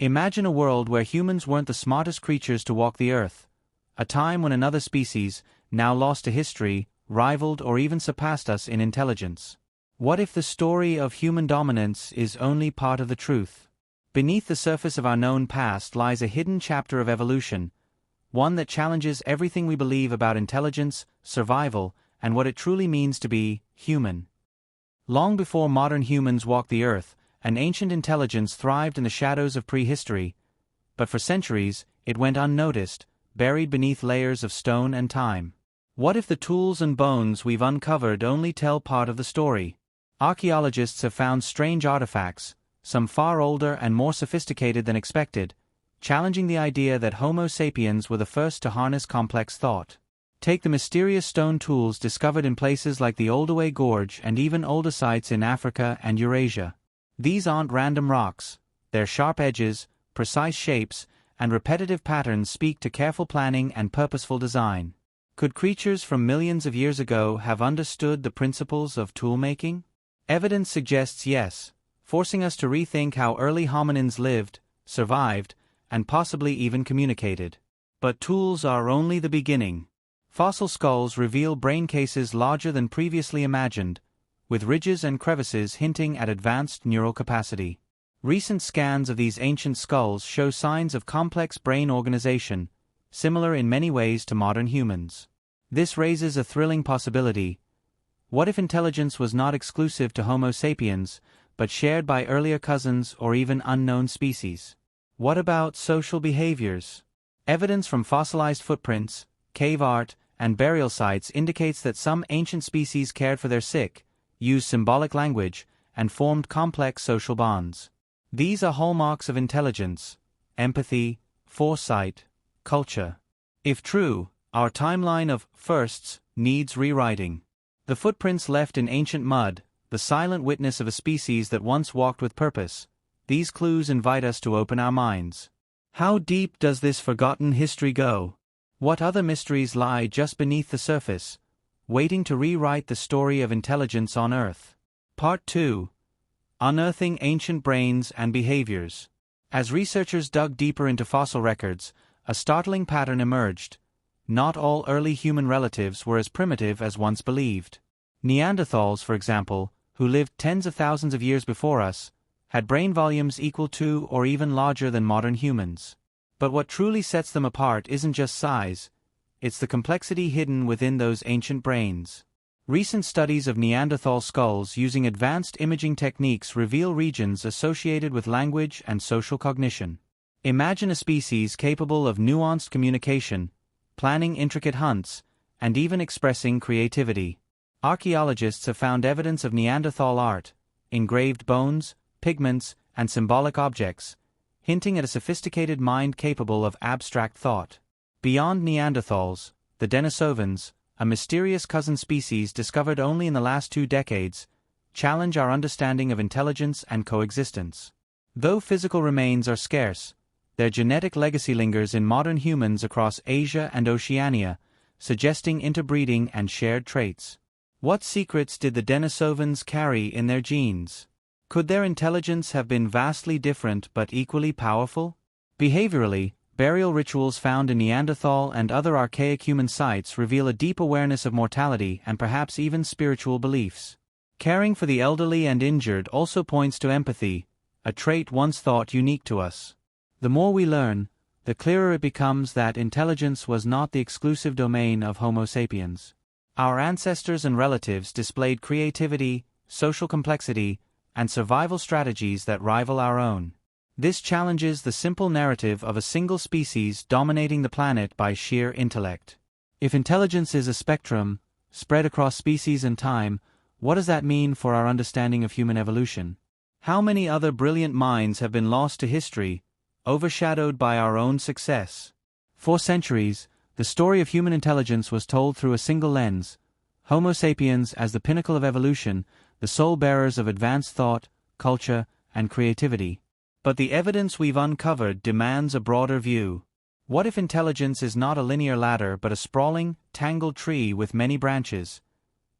Imagine a world where humans weren't the smartest creatures to walk the earth, a time when another species, now lost to history, rivaled or even surpassed us in intelligence. What if the story of human dominance is only part of the truth? Beneath the surface of our known past lies a hidden chapter of evolution, one that challenges everything we believe about intelligence, survival, and what it truly means to be human. Long before modern humans walked the earth, an ancient intelligence thrived in the shadows of prehistory, but for centuries, it went unnoticed, buried beneath layers of stone and time. What if the tools and bones we've uncovered only tell part of the story? Archaeologists have found strange artifacts, some far older and more sophisticated than expected, challenging the idea that Homo sapiens were the first to harness complex thought. Take the mysterious stone tools discovered in places like the Oldoway Gorge and even older sites in Africa and Eurasia. These aren't random rocks; their sharp edges, precise shapes, and repetitive patterns speak to careful planning and purposeful design. Could creatures from millions of years ago have understood the principles of tool-making? Evidence suggests yes, forcing us to rethink how early hominins lived, survived, and possibly even communicated. But tools are only the beginning. Fossil skulls reveal brain cases larger than previously imagined, with ridges and crevices hinting at advanced neural capacity. Recent scans of these ancient skulls show signs of complex brain organization, similar in many ways to modern humans. This raises a thrilling possibility. What if intelligence was not exclusive to Homo sapiens, but shared by earlier cousins or even unknown species? What about social behaviors? Evidence from fossilized footprints, cave art, and burial sites indicates that some ancient species cared for their sick, used symbolic language, and formed complex social bonds. These are hallmarks of intelligence: empathy, foresight, culture. If true, our timeline of firsts needs rewriting. The footprints left in ancient mud, the silent witness of a species that once walked with purpose, these clues invite us to open our minds. How deep does this forgotten history go? What other mysteries lie just beneath the surface, waiting to rewrite the story of intelligence on Earth? Part 2. Unearthing Ancient Brains and Behaviors. As researchers dug deeper into fossil records, a startling pattern emerged. Not all early human relatives were as primitive as once believed. Neanderthals, for example, who lived tens of thousands of years before us, had brain volumes equal to or even larger than modern humans. But what truly sets them apart isn't just size, it's the complexity hidden within those ancient brains. Recent studies of Neanderthal skulls using advanced imaging techniques reveal regions associated with language and social cognition. Imagine a species capable of nuanced communication, planning intricate hunts, and even expressing creativity. Archaeologists have found evidence of Neanderthal art, engraved bones, pigments, and symbolic objects, hinting at a sophisticated mind capable of abstract thought. Beyond Neanderthals, the Denisovans, a mysterious cousin species discovered only in the last 2 decades, challenge our understanding of intelligence and coexistence. Though physical remains are scarce, their genetic legacy lingers in modern humans across Asia and Oceania, suggesting interbreeding and shared traits. What secrets did the Denisovans carry in their genes? Could their intelligence have been vastly different but equally powerful? Behaviorally, burial rituals found in Neanderthal and other archaic human sites reveal a deep awareness of mortality and perhaps even spiritual beliefs. Caring for the elderly and injured also points to empathy, a trait once thought unique to us. The more we learn, the clearer it becomes that intelligence was not the exclusive domain of Homo sapiens. Our ancestors and relatives displayed creativity, social complexity, and survival strategies that rival our own. This challenges the simple narrative of a single species dominating the planet by sheer intellect. If intelligence is a spectrum, spread across species and time, what does that mean for our understanding of human evolution? How many other brilliant minds have been lost to history, overshadowed by our own success? For centuries, the story of human intelligence was told through a single lens: Homo sapiens as the pinnacle of evolution, the sole bearers of advanced thought, culture, and creativity. But the evidence we've uncovered demands a broader view. What if intelligence is not a linear ladder but a sprawling, tangled tree with many branches,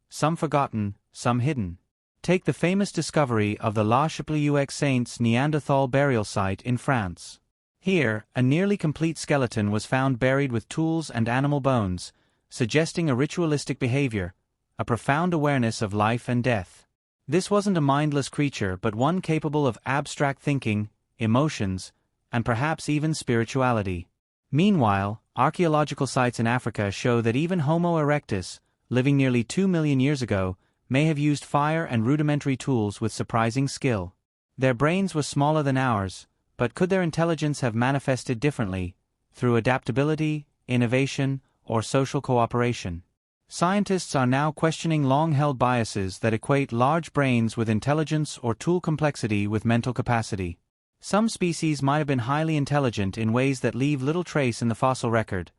some forgotten, some hidden? Take the famous discovery of the La Chapelle-aux-Saints Neanderthal burial site in France. Here, a nearly complete skeleton was found buried with tools and animal bones, suggesting a ritualistic behavior, a profound awareness of life and death. This wasn't a mindless creature but one capable of abstract thinking, emotions, and perhaps even spirituality. Meanwhile, archaeological sites in Africa show that even Homo erectus, living nearly 2 million years ago, may have used fire and rudimentary tools with surprising skill. Their brains were smaller than ours, but could their intelligence have manifested differently, through adaptability, innovation, or social cooperation? Scientists are now questioning long-held biases that equate large brains with intelligence or tool complexity with mental capacity. Some species might have been highly intelligent in ways that leave little trace in the fossil record,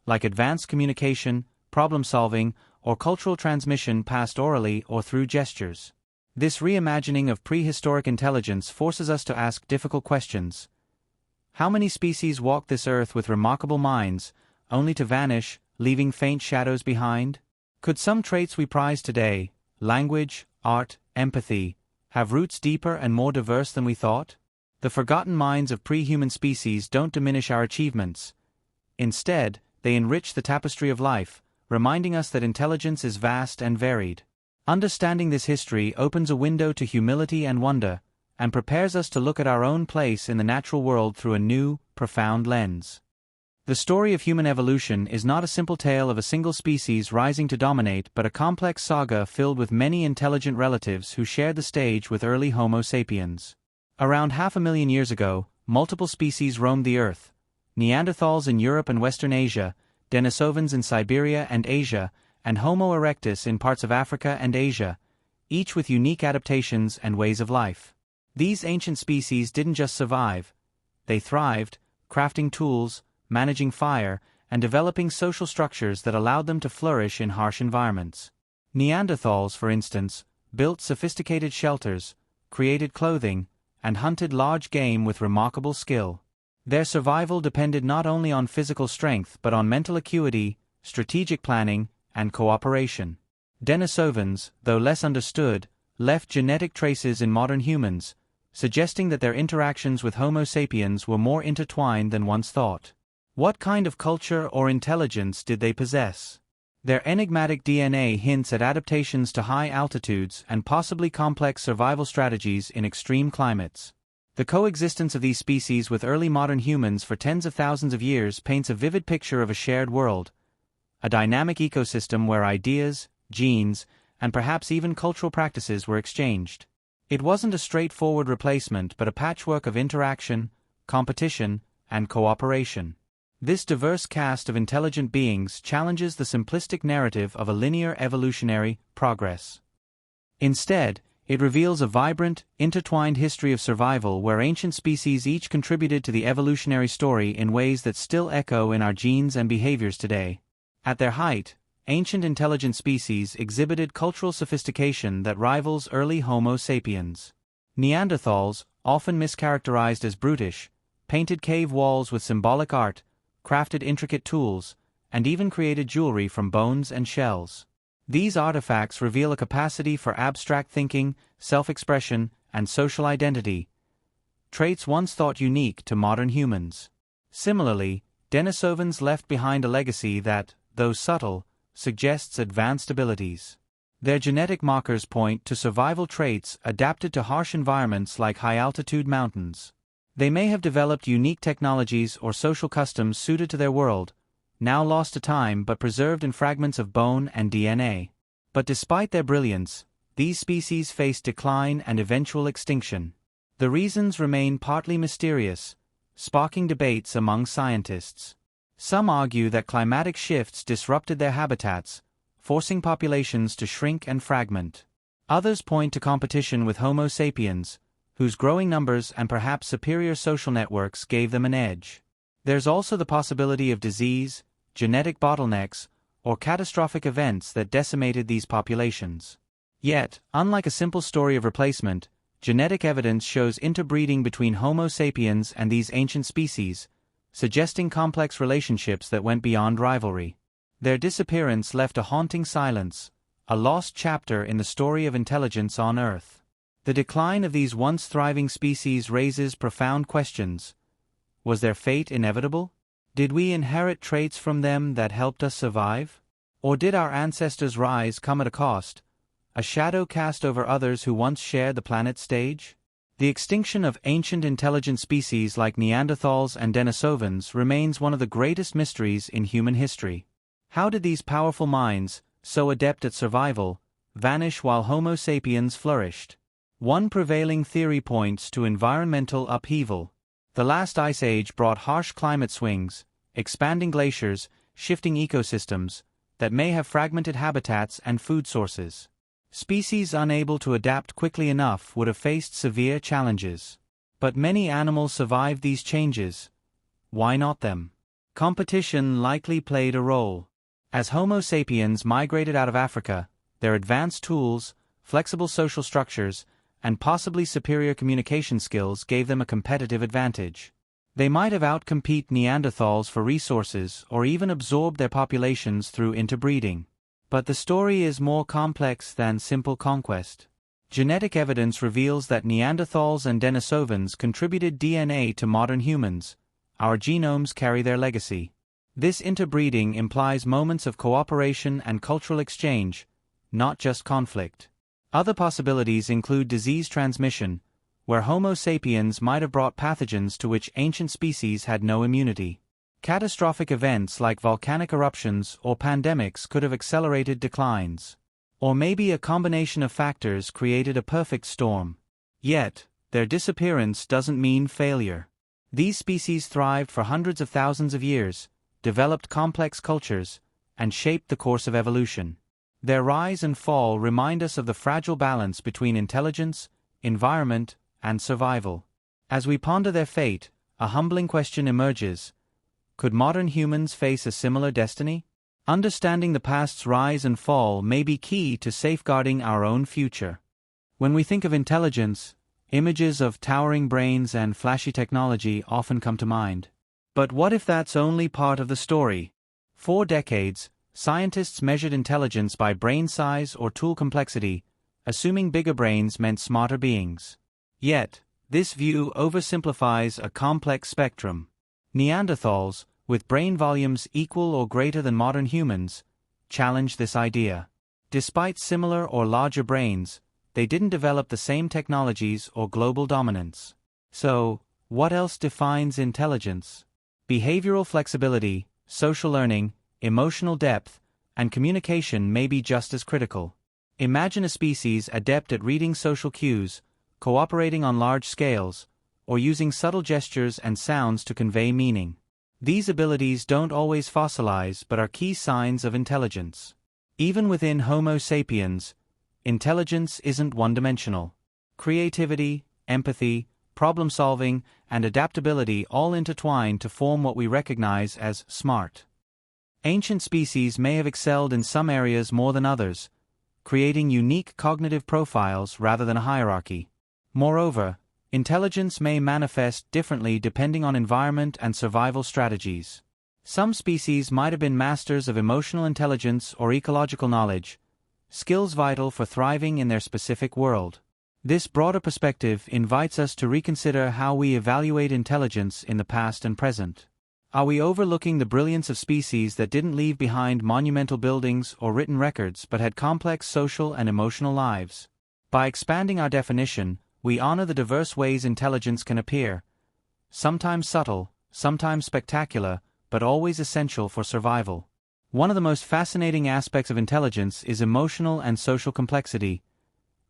like advanced communication, problem-solving, or cultural transmission passed orally or through gestures. This reimagining of prehistoric intelligence forces us to ask difficult questions. How many species walked this earth with remarkable minds, only to vanish, leaving faint shadows behind? Could some traits we prize today, language, art, empathy, have roots deeper and more diverse than we thought? The forgotten minds of pre-human species don't diminish our achievements. Instead, they enrich the tapestry of life, reminding us that intelligence is vast and varied. Understanding this history opens a window to humility and wonder, and prepares us to look at our own place in the natural world through a new, profound lens. The story of human evolution is not a simple tale of a single species rising to dominate but a complex saga filled with many intelligent relatives who shared the stage with early Homo sapiens. Around 500,000 years ago, multiple species roamed the earth: Neanderthals in Europe and Western Asia, Denisovans in Siberia and Asia, and Homo erectus in parts of Africa and Asia, each with unique adaptations and ways of life. These ancient species didn't just survive, they thrived, crafting tools, managing fire, and developing social structures that allowed them to flourish in harsh environments. Neanderthals, for instance, built sophisticated shelters, created clothing, and hunted large game with remarkable skill. Their survival depended not only on physical strength but on mental acuity, strategic planning, and cooperation. Denisovans, though less understood, left genetic traces in modern humans, suggesting that their interactions with Homo sapiens were more intertwined than once thought. What kind of culture or intelligence did they possess? Their enigmatic DNA hints at adaptations to high altitudes and possibly complex survival strategies in extreme climates. The coexistence of these species with early modern humans for tens of thousands of years paints a vivid picture of a shared world, a dynamic ecosystem where ideas, genes, and perhaps even cultural practices were exchanged. It wasn't a straightforward replacement but a patchwork of interaction, competition, and cooperation. This diverse cast of intelligent beings challenges the simplistic narrative of a linear evolutionary progress. Instead, it reveals a vibrant, intertwined history of survival where ancient species each contributed to the evolutionary story in ways that still echo in our genes and behaviors today. At their height, ancient intelligent species exhibited cultural sophistication that rivals early Homo sapiens. Neanderthals, often mischaracterized as brutish, painted cave walls with symbolic art, crafted intricate tools, and even created jewelry from bones and shells. These artifacts reveal a capacity for abstract thinking, self-expression, and social identity, traits once thought unique to modern humans. Similarly, Denisovans left behind a legacy that, though subtle, suggests advanced abilities. Their genetic markers point to survival traits adapted to harsh environments like high-altitude mountains. They may have developed unique technologies or social customs suited to their world, now lost to time but preserved in fragments of bone and DNA. But despite their brilliance, these species faced decline and eventual extinction. The reasons remain partly mysterious, sparking debates among scientists. Some argue that climatic shifts disrupted their habitats, forcing populations to shrink and fragment. Others point to competition with Homo sapiens, whose growing numbers and perhaps superior social networks gave them an edge. There's also the possibility of disease, genetic bottlenecks, or catastrophic events that decimated these populations. Yet, unlike a simple story of replacement, genetic evidence shows interbreeding between Homo sapiens and these ancient species, suggesting complex relationships that went beyond rivalry. Their disappearance left a haunting silence, a lost chapter in the story of intelligence on Earth. The decline of these once thriving species raises profound questions. Was their fate inevitable? Did we inherit traits from them that helped us survive? Or did our ancestors' rise come at a cost, a shadow cast over others who once shared the planet's stage? The extinction of ancient intelligent species like Neanderthals and Denisovans remains one of the greatest mysteries in human history. How did these powerful minds, so adept at survival, vanish while Homo sapiens flourished? One prevailing theory points to environmental upheaval. The last ice age brought harsh climate swings, expanding glaciers, shifting ecosystems, that may have fragmented habitats and food sources. Species unable to adapt quickly enough would have faced severe challenges. But many animals survived these changes. Why not them? Competition likely played a role. As Homo sapiens migrated out of Africa, their advanced tools, flexible social structures, and possibly superior communication skills gave them a competitive advantage. They might have outcompete Neanderthals for resources or even absorbed their populations through interbreeding. But the story is more complex than simple conquest. Genetic evidence reveals that Neanderthals and Denisovans contributed DNA to modern humans. Our genomes carry their legacy. This interbreeding implies moments of cooperation and cultural exchange, not just conflict. Other possibilities include disease transmission, where Homo sapiens might have brought pathogens to which ancient species had no immunity. Catastrophic events like volcanic eruptions or pandemics could have accelerated declines. Or maybe a combination of factors created a perfect storm. Yet, their disappearance doesn't mean failure. These species thrived for hundreds of thousands of years, developed complex cultures, and shaped the course of evolution. Their rise and fall remind us of the fragile balance between intelligence, environment, and survival. As we ponder their fate, a humbling question emerges. Could modern humans face a similar destiny? Understanding the past's rise and fall may be key to safeguarding our own future. When we think of intelligence, images of towering brains and flashy technology often come to mind. But what if that's only part of the story? For decades, scientists measured intelligence by brain size or tool complexity, assuming bigger brains meant smarter beings. Yet, this view oversimplifies a complex spectrum. Neanderthals, with brain volumes equal or greater than modern humans, challenge this idea. Despite similar or larger brains, they didn't develop the same technologies or global dominance. So, what else defines intelligence? Behavioral flexibility, social learning, emotional depth, and communication may be just as critical. Imagine a species adept at reading social cues, cooperating on large scales, or using subtle gestures and sounds to convey meaning. These abilities don't always fossilize but are key signs of intelligence. Even within Homo sapiens, intelligence isn't one-dimensional. Creativity, empathy, problem-solving, and adaptability all intertwine to form what we recognize as smart. Ancient species may have excelled in some areas more than others, creating unique cognitive profiles rather than a hierarchy. Moreover, intelligence may manifest differently depending on environment and survival strategies. Some species might have been masters of emotional intelligence or ecological knowledge, skills vital for thriving in their specific world. This broader perspective invites us to reconsider how we evaluate intelligence in the past and present. Are we overlooking the brilliance of species that didn't leave behind monumental buildings or written records but had complex social and emotional lives? By expanding our definition, we honor the diverse ways intelligence can appear, sometimes subtle, sometimes spectacular, but always essential for survival. One of the most fascinating aspects of intelligence is emotional and social complexity,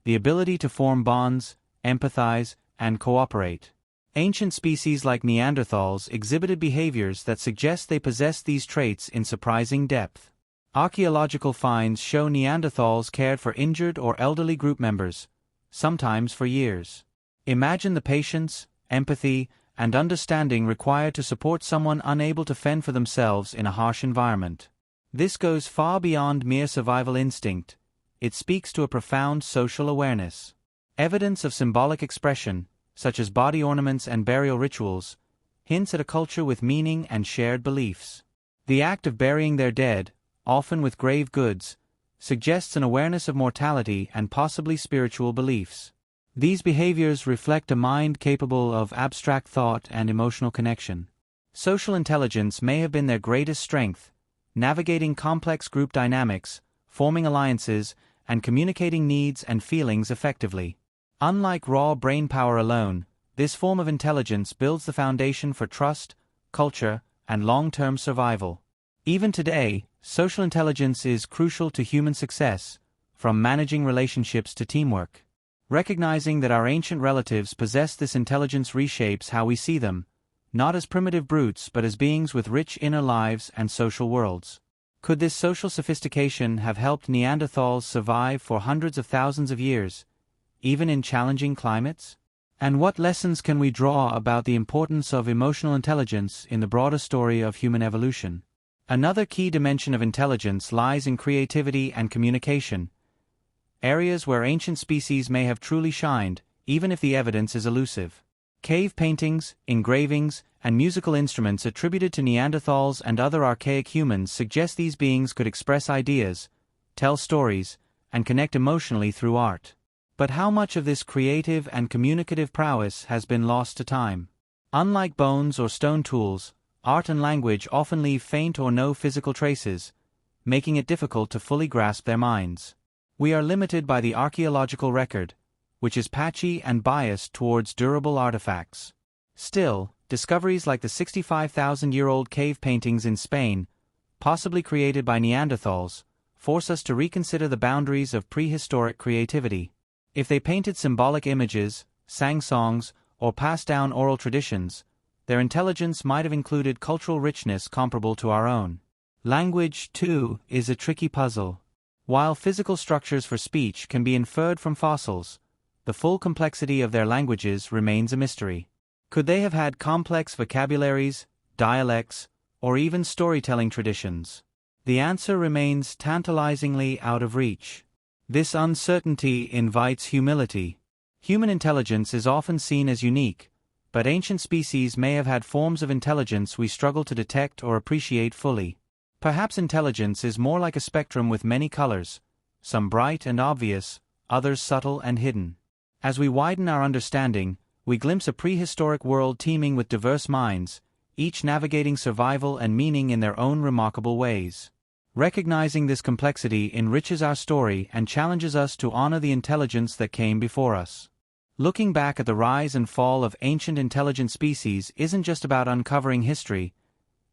the ability to form bonds, empathize, and cooperate. Ancient species like Neanderthals exhibited behaviors that suggest they possessed these traits in surprising depth. Archaeological finds show Neanderthals cared for injured or elderly group members, sometimes for years. Imagine the patience, empathy, and understanding required to support someone unable to fend for themselves in a harsh environment. This goes far beyond mere survival instinct. It speaks to a profound social awareness. Evidence of symbolic expression, such as body ornaments and burial rituals, hints at a culture with meaning and shared beliefs. The act of burying their dead, often with grave goods, suggests an awareness of mortality and possibly spiritual beliefs. These behaviors reflect a mind capable of abstract thought and emotional connection. Social intelligence may have been their greatest strength, navigating complex group dynamics, forming alliances, and communicating needs and feelings effectively. Unlike raw brainpower alone, this form of intelligence builds the foundation for trust, culture, and long-term survival. Even today, social intelligence is crucial to human success, from managing relationships to teamwork. Recognizing that our ancient relatives possess this intelligence reshapes how we see them, not as primitive brutes but as beings with rich inner lives and social worlds. Could this social sophistication have helped Neanderthals survive for hundreds of thousands of years, even in challenging climates? And what lessons can we draw about the importance of emotional intelligence in the broader story of human evolution? Another key dimension of intelligence lies in creativity and communication, areas where ancient species may have truly shined, even if the evidence is elusive. Cave paintings, engravings, and musical instruments attributed to Neanderthals and other archaic humans suggest these beings could express ideas, tell stories, and connect emotionally through art. But how much of this creative and communicative prowess has been lost to time? Unlike bones or stone tools, art and language often leave faint or no physical traces, making it difficult to fully grasp their minds. We are limited by the archaeological record, which is patchy and biased towards durable artifacts. Still, discoveries like the 65,000-year-old cave paintings in Spain, possibly created by Neanderthals, force us to reconsider the boundaries of prehistoric creativity. If they painted symbolic images, sang songs, or passed down oral traditions, their intelligence might have included cultural richness comparable to our own. Language, too, is a tricky puzzle. While physical structures for speech can be inferred from fossils, the full complexity of their languages remains a mystery. Could they have had complex vocabularies, dialects, or even storytelling traditions? The answer remains tantalizingly out of reach. This uncertainty invites humility. Human intelligence is often seen as unique, but ancient species may have had forms of intelligence we struggle to detect or appreciate fully. Perhaps intelligence is more like a spectrum with many colors, some bright and obvious, others subtle and hidden. As we widen our understanding, we glimpse a prehistoric world teeming with diverse minds, each navigating survival and meaning in their own remarkable ways. Recognizing this complexity enriches our story and challenges us to honor the intelligence that came before us. Looking back at the rise and fall of ancient intelligent species isn't just about uncovering history,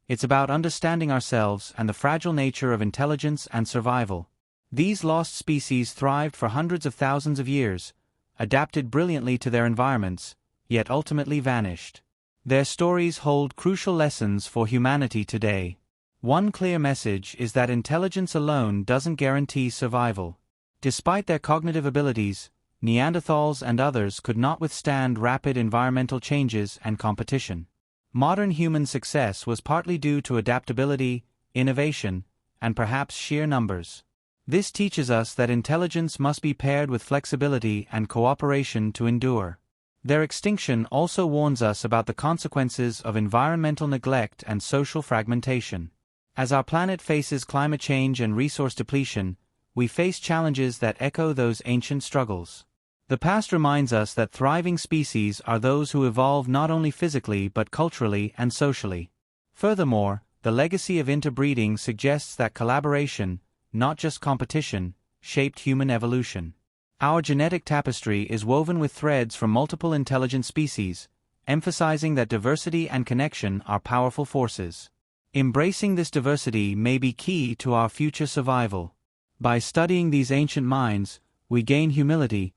it's about understanding ourselves and the fragile nature of intelligence and survival. These lost species thrived for hundreds of thousands of years, adapted brilliantly to their environments, yet ultimately vanished. Their stories hold crucial lessons for humanity today. One clear message is that intelligence alone doesn't guarantee survival. Despite their cognitive abilities, Neanderthals and others could not withstand rapid environmental changes and competition. Modern human success was partly due to adaptability, innovation, and perhaps sheer numbers. This teaches us that intelligence must be paired with flexibility and cooperation to endure. Their extinction also warns us about the consequences of environmental neglect and social fragmentation. As our planet faces climate change and resource depletion, we face challenges that echo those ancient struggles. The past reminds us that thriving species are those who evolve not only physically but culturally and socially. Furthermore, the legacy of interbreeding suggests that collaboration, not just competition, shaped human evolution. Our genetic tapestry is woven with threads from multiple intelligent species, emphasizing that diversity and connection are powerful forces. Embracing this diversity may be key to our future survival. By studying these ancient minds, we gain humility,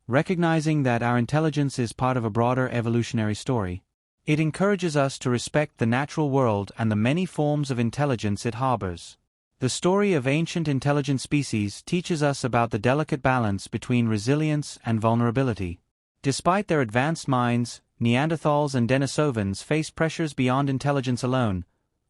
recognizing that our intelligence is part of a broader evolutionary story. It encourages us to respect the natural world and the many forms of intelligence it harbors. The story of ancient intelligent species teaches us about the delicate balance between resilience and vulnerability. Despite their advanced minds, Neanderthals and Denisovans faced pressures beyond intelligence alone,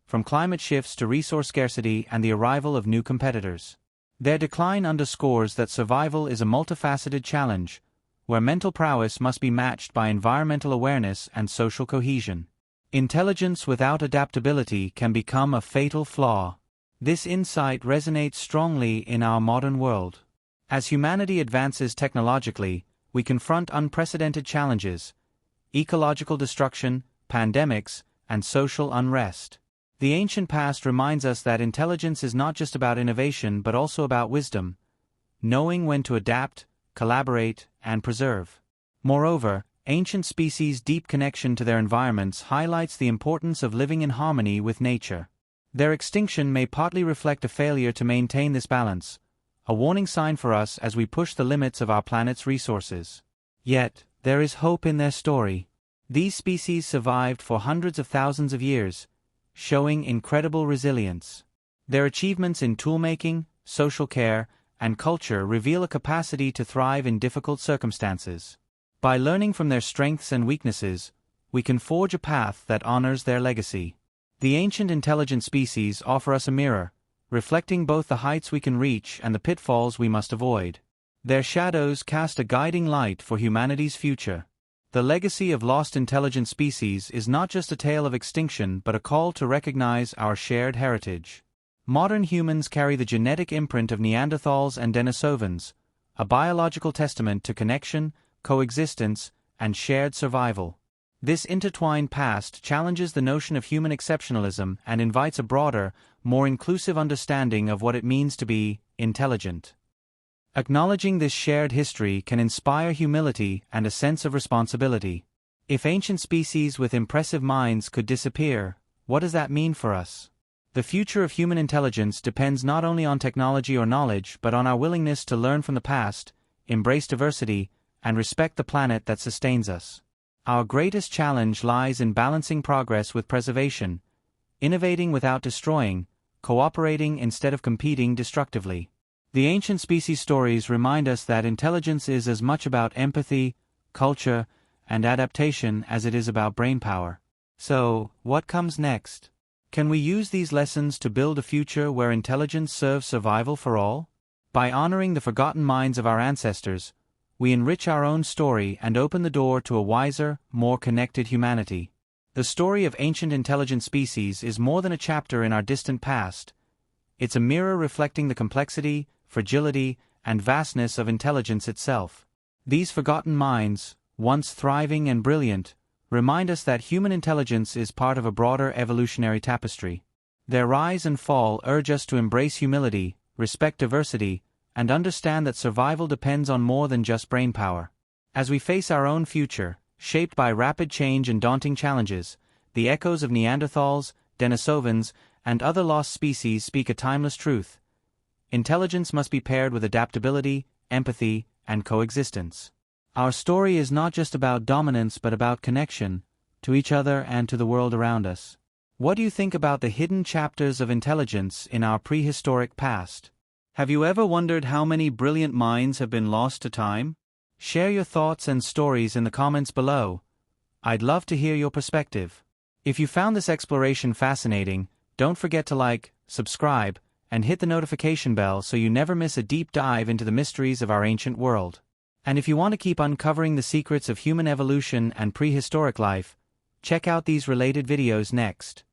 from climate shifts to resource scarcity and the arrival of new competitors. Their decline underscores that survival is a multifaceted challenge, where mental prowess must be matched by environmental awareness and social cohesion. Intelligence without adaptability can become a fatal flaw. This insight resonates strongly in our modern world. As humanity advances technologically, we confront unprecedented challenges: ecological destruction, pandemics, and social unrest. The ancient past reminds us that intelligence is not just about innovation but also about wisdom, knowing when to adapt, collaborate, and preserve. Moreover, ancient species' deep connection to their environments highlights the importance of living in harmony with nature. Their extinction may partly reflect a failure to maintain this balance, a warning sign for us as we push the limits of our planet's resources. Yet, there is hope in their story. These species survived for hundreds of thousands of years, showing incredible resilience. Their achievements in toolmaking, social care, and culture reveal a capacity to thrive in difficult circumstances. By learning from their strengths and weaknesses, we can forge a path that honors their legacy. The ancient intelligent species offer us a mirror, reflecting both the heights we can reach and the pitfalls we must avoid. Their shadows cast a guiding light for humanity's future. The legacy of lost intelligent species is not just a tale of extinction but a call to recognize our shared heritage. Modern humans carry the genetic imprint of Neanderthals and Denisovans, a biological testament to connection, coexistence, and shared survival. This intertwined past challenges the notion of human exceptionalism and invites a broader, more inclusive understanding of what it means to be intelligent. Acknowledging this shared history can inspire humility and a sense of responsibility. If ancient species with impressive minds could disappear, what does that mean for us? The future of human intelligence depends not only on technology or knowledge but on our willingness to learn from the past, embrace diversity, and respect the planet that sustains us. Our greatest challenge lies in balancing progress with preservation, innovating without destroying, cooperating instead of competing destructively. The ancient species stories remind us that intelligence is as much about empathy, culture, and adaptation as it is about brainpower. So, what comes next? Can we use these lessons to build a future where intelligence serves survival for all? By honoring the forgotten minds of our ancestors, we enrich our own story and open the door to a wiser, more connected humanity. The story of ancient intelligent species is more than a chapter in our distant past. It's a mirror reflecting the complexity, fragility, and vastness of intelligence itself. These forgotten minds, once thriving and brilliant, remind us that human intelligence is part of a broader evolutionary tapestry. Their rise and fall urge us to embrace humility, respect diversity, and understand that survival depends on more than just brainpower. As we face our own future, shaped by rapid change and daunting challenges, the echoes of Neanderthals, Denisovans, and other lost species speak a timeless truth. Intelligence must be paired with adaptability, empathy, and coexistence. Our story is not just about dominance but about connection, to each other and to the world around us. What do you think about the hidden chapters of intelligence in our prehistoric past? Have you ever wondered how many brilliant minds have been lost to time? Share your thoughts and stories in the comments below. I'd love to hear your perspective. If you found this exploration fascinating, don't forget to like, subscribe, and hit the notification bell so you never miss a deep dive into the mysteries of our ancient world. And if you want to keep uncovering the secrets of human evolution and prehistoric life, check out these related videos next.